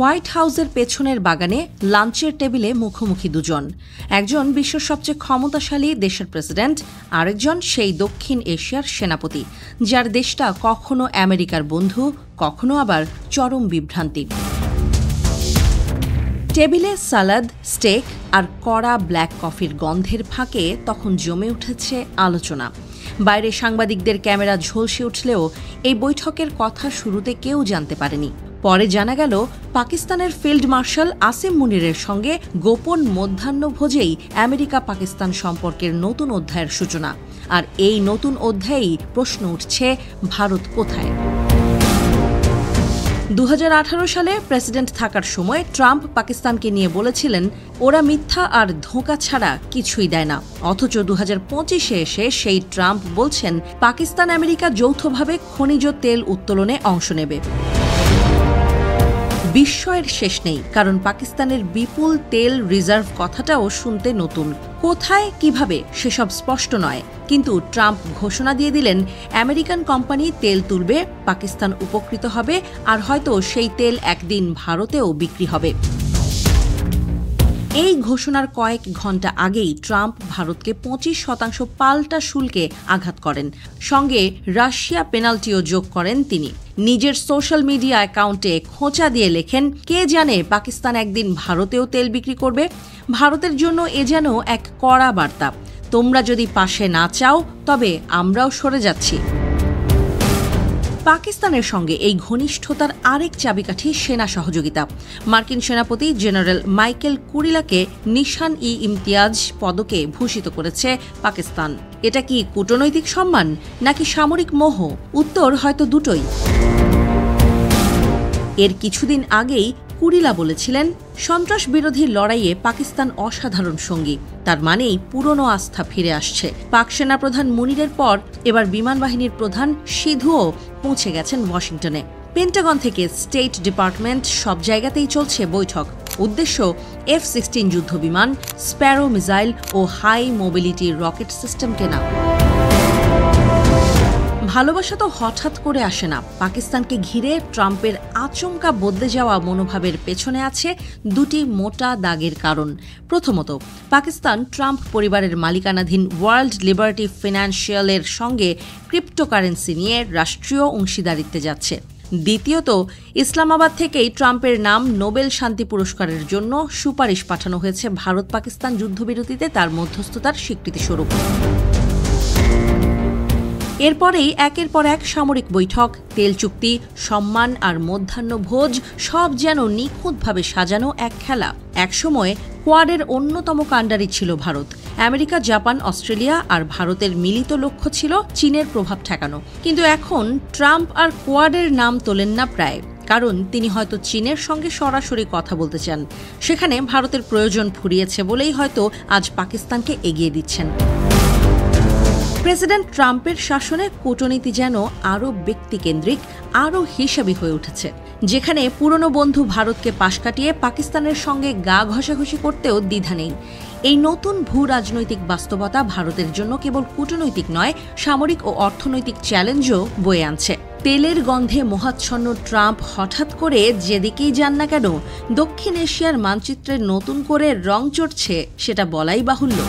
White হাউসের পেছনের বাগানে লাঞ্চের টেবিলে মুখোমুখি দুজন, একজন বিশ্বের সবচেয়ে ক্ষমতাশালী দেশের প্রেসিডেন্ট, আরেকজন সেই দক্ষিণ এশিয়ার সেনাপতি যার দেশটা কখনো আমেরিকার বন্ধু, কখনো আবার চরম বিভ্রান্তি। টেবিলে সালাদ, স্টেক আর কড়া ব্ল্যাক কফির গন্ধের ফাঁকে তখন জমে উঠেছে আলোচনা। বাইরে সাংবাদিকদের ক্যামেরা ঝলসে উঠলেও এই বৈঠকের কথা শুরুতে কেউ জানতে পারেনি। পরে জানা গেল পাকিস্তানের ফিল্ড মার্শাল আসিম মুনিরের সঙ্গে গোপন মধ্যাহ্নভোজেই আমেরিকা পাকিস্তান সম্পর্কের নতুন অধ্যায়ের সূচনা। আর এই নতুন অধ্যায়েই প্রশ্ন উঠছে, ভারত কোথায়? 2018 সালে প্রেসিডেন্ট থাকার সময় ট্রাম্প পাকিস্তানকে নিয়ে বলেছিলেন, ওরা মিথ্যা আর ধোঁকা ছাড়া কিছুই দেয় না। অথচ 2025-এ এসে সেই ট্রাম্প বলছেন পাকিস্তান আমেরিকা যৌথভাবে খনিজ তেল উত্তোলনে অংশ নেবে। বিস্ময়ের শেষ নেই, কারণ পাকিস্তানের বিপুল তেল রিজার্ভ কথাটাও শুনতে নতুন। কোথায়, কিভাবে সেসব স্পষ্ট নয়, কিন্তু ট্রাম্প ঘোষণা দিয়ে দিলেন আমেরিকান কোম্পানি তেল তুলবে, পাকিস্তান উপকৃত হবে, আর হয়তো সেই তেল একদিন ভারতেও বিক্রি হবে। এই ঘোষণার কয়েক ঘণ্টা আগেই ট্রাম্প ভারতকে 25% পাল্টা শুল্কে আঘাত করেন। সঙ্গে রাশিয়া পেনাল্টিও যোগ করেন তিনি। নিজের সোশ্যাল মিডিয়া অ্যাকাউন্টে খোঁচা দিয়ে লেখেন, কে জানে পাকিস্তান একদিন ভারতেও তেল বিক্রি করবে। ভারতের জন্য এ যেন এক কড়া বার্তা, তোমরা যদি পাশে না চাও তবে আমরাও সরে যাচ্ছি। পাকিস্তানের সঙ্গে এই ঘনিষ্ঠতার আরেক চাবিকাঠি সেনা সহযোগিতা। মার্কিন সেনাপতি জেনারেল মাইকেল কুরিলাকে নিশান-ই-ইমতিয়াজ পদকে ভূষিত করেছে পাকিস্তান। এটা কি কূটনৈতিক সম্মান নাকি সামরিক মোহ? উত্তর হয়তো দুটোই। এর কিছুদিন আগেই কুরিলা বলেছিলেন, সন্ত্রাস বিরোধী লড়াইয়ে পাকিস্তান অসাধারণ সঙ্গী, তার মানেই পুরনো আস্থা ফিরে আসছে। পাক সেনাপ্রধান মুনিরের পর এবার বিমান বাহিনীর প্রধান সিধুও পৌঁছে গেছেন ওয়াশিংটনে। পেন্টাগন থেকে স্টেট ডিপার্টমেন্ট, সব জায়গাতেই চলছে বৈঠক। উদ্দেশ্য F-16 যুদ্ধবিমান, স্প্যারো মিসাইল ও হাই মোবিলিটি রকেট সিস্টেম কেনা। ভালোবাসা তো হঠাৎ করে আসে না। পাকিস্তানকে ঘিরে ট্রাম্পের আচমকা বদলে যাওয়া মনোভাবের পেছনে আছে দুটি মোটা দাগের কারণ। প্রথমত, পাকিস্তান ট্রাম্প পরিবারের মালিকানাধীন ওয়ার্ল্ড লিবার্টি ফিনান্সিয়ালের সঙ্গে ক্রিপ্টোকারেন্সি নিয়ে রাষ্ট্রীয় অংশীদারিত্বে যাচ্ছে। দ্বিতীয়ত, ইসলামাবাদ থেকেই ট্রাম্পের নাম নোবেল শান্তি পুরস্কারের জন্য সুপারিশ পাঠানো হয়েছে ভারত পাকিস্তান যুদ্ধবিরতিতে তার মধ্যস্থতার স্বীকৃতিস্বরূপ। এরপরেই একের পর এক সামরিক বৈঠক, তেল চুক্তি, সম্মান আর মধ্যাহ্নভোজ, সব যেন নিখুঁতভাবে সাজানো এক খেলা। একসময় কোয়াডের অন্যতম কাণ্ডারি ছিল ভারত। আমেরিকা, জাপান, অস্ট্রেলিয়া আর ভারতের মিলিত লক্ষ্য ছিল চীনের প্রভাব ঠেকানো। কিন্তু এখন ট্রাম্প আর কোয়াডের নাম তোলেন না প্রায়, কারণ তিনি হয়তো চীনের সঙ্গে সরাসরি কথা বলতে চান। সেখানে ভারতের প্রয়োজন ফুরিয়েছে বলেই হয়তো আজ পাকিস্তানকে এগিয়ে দিচ্ছেন। প্রেসিডেন্ট ট্রাম্পের শাসনে কূটনীতি যেন আরও ব্যক্তিকেন্দ্রিক, আরও হিসাবী হয়ে উঠেছে। যেখানে পুরনো বন্ধু ভারতকে পাশ কাটিয়ে পাকিস্তানের সঙ্গে গা ঘষাঘষি করতেও দ্বিধা নেই। এই নতুন ভূ রাজনৈতিক বাস্তবতা ভারতের জন্য কেবল কূটনৈতিক নয়, সামরিক ও অর্থনৈতিক চ্যালেঞ্জও বয়ে আনছে। তেলের গন্ধে মোহাচ্ছন্ন ট্রাম্প হঠাৎ করে যেদিকেই যান না কেন, দক্ষিণ এশিয়ার মানচিত্রে নতুন করে রং চড়ছে, সেটা বলাই বাহুল্য।